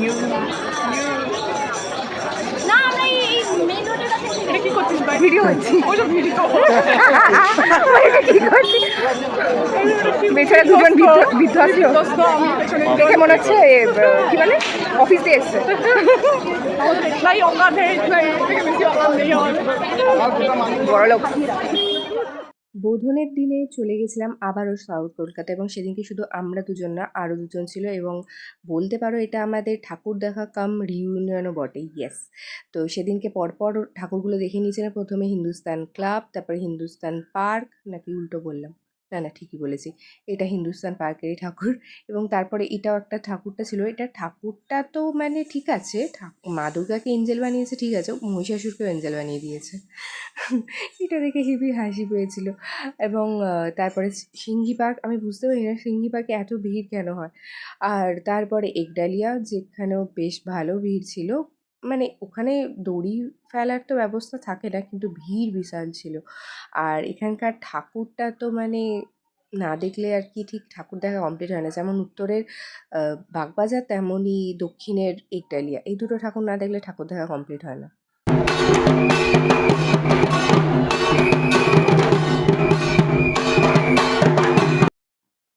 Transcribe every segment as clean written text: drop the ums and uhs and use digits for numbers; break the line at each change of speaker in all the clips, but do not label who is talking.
You
না আমরা এই মেইন রোডের কাছে
এটা কি করছিস ভাই?
ভিডিও হচ্ছে
ওটা ভিডিও
কি করছি বেচারা দুজন বিধ্বস্ত
আমি পেছনে
দেখে মনে হচ্ছে কি বলে অফিস দিয়ে এসছে
नहीं औकात है इतना इससे बेसी औकात नहीं है और
বড়লোক। বোধনের দিনে চলে গেছিলাম আবারও সাউথ কলকাতা এবং সেদিনকে শুধু আমরা দুজন না আরও দুজন ছিল এবং বলতে পারো এটা আমাদের ঠাকুর দেখা কাম রিউনিয়নও বটে। ইয়েস, তো সেদিনকে পরপর ঠাকুরগুলো দেখে নিয়েছিলাম। প্রথমে হিন্দুস্তান ক্লাব, তারপরে হিন্দুস্তান পার্ক, নাকি উল্টো বললাম, না না ঠিকই বলেছি, এটা হিন্দুস্তান পার্কেরই ঠাকুর। এবং তারপরে এটাও একটা ঠাকুরটা ছিল, এটা ঠাকুরটা তো মানে ঠিক আছে, মা দুর্গাকে এঞ্জেল বানিয়েছে ঠিক আছে, মহিষাসুরকেও এঞ্জেল বানিয়ে দিয়েছে। এটা দেখে হেবি হাসি পেয়েছিল। এবং তারপরে সিংহি পার্ক, আমি বুঝতে পারি না সিংহি পার্কে এত ভিড় কেন হয়। আর তারপরে একডালিয়া, যেখানেও বেশ ভালো ভিড় ছিল, মানে ওখানে দড়ি ফেলার তো ব্যবস্থা থাকে না, কিন্তু ভিড় বিশাল ছিল। আর এখানকার ঠাকুরটা তো মানে না দেখলে আর কি ঠিক ঠাকুর দেখা কমপ্লিট হয় না। যেমন উত্তরের বাগবাজার, তেমনই দক্ষিণের একডালিয়া, এই দুটো ঠাকুর না দেখলে ঠাকুর দেখা কমপ্লিট হয় না।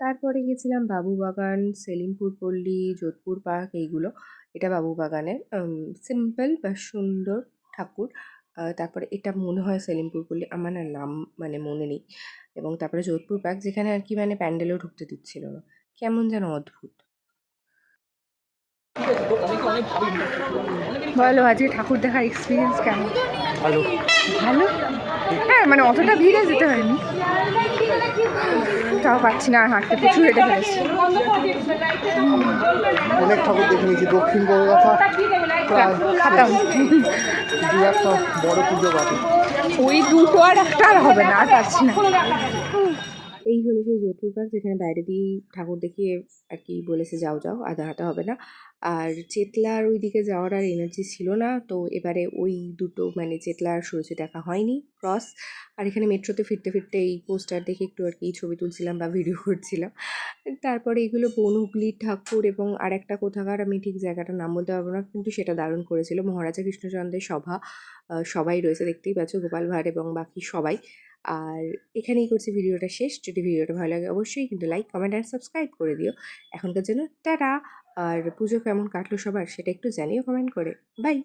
তারপরে গেছিলাম বাবুবাগান, সেলিমপুর পল্লী, যোধপুর পার্ক, এইগুলো। এটা বাবুবাগানের সিম্পল বা সুন্দর ঠাকুর। তারপরে এটা মনে হয় সেলিমপুর পল্লী, আমার না নাম মানে মনে নেই। এবং তারপরে যোধপুর পার্ক, যেখানে আর কি মানে প্যান্ডেলেও ঢুকতে দিচ্ছিল না, কেমন যেন অদ্ভুত। বলো আজকে ঠাকুর দেখার এক্সপিরিয়েন্স কেমন?
ভালো
ভালো, হ্যাঁ মানে অতটা ভিড়ে যেতে হয়নি, তাও পাচ্ছি না, হাঁটতে প্রচুর হেঁটে ফেলেছি।
অনেক ঠাকুর দেখে নিয়েছি দক্ষিণ কলকাতা, প্রায়
খাতাম,
দু একটা বড় পুজো বাকি।
ওই দুটো আর একটা আর হবে না, আর পাচ্ছি না। এই হলো সেই যোধপুর পার্ক, যেখানে বাইরে দিয়ে ঠাকুর দেখিয়ে আর কি বলেছে যাও যাও, আধা হাঁটা হবে না। আর চেতলার ওই দিকে যাওয়ার আর এনার্জি ছিল না, তো এবারে ওই দুটো মানে চেতলার সরুচি দেখা হয়নি ক্রস। আর এখানে মেট্রোতে ফিরতে ফিরতে এই পোস্টার দেখে একটু আর কি ছবি তুলছিলাম বা ভিডিও করছিলাম। তারপরে এগুলো বনহুগলির ঠাকুর এবং আর একটা কোথাকার, আমি ঠিক জায়গাটার নাম বলতে পারবো না, কিন্তু সেটা দারুণ করেছিল। মহারাজা কৃষ্ণচন্দ্রের সভা, সবাই রয়েছে দেখতেই পাচ্ছ, গোপাল ভাঁড় এবং বাকি সবাই। আর এখানেই করছি ভিডিওটা শেষ। যদি ভিডিওটা ভালো লাগে অবশ্যই কিন্তু লাইক, কমেন্ট অ্যান্ড সাবস্ক্রাইব করে দিও। এখনকার জন্য টাটা। আর পুজো কেমন কাটলো সবার সেটা একটু জানিও কমেন্ট করে। বাই।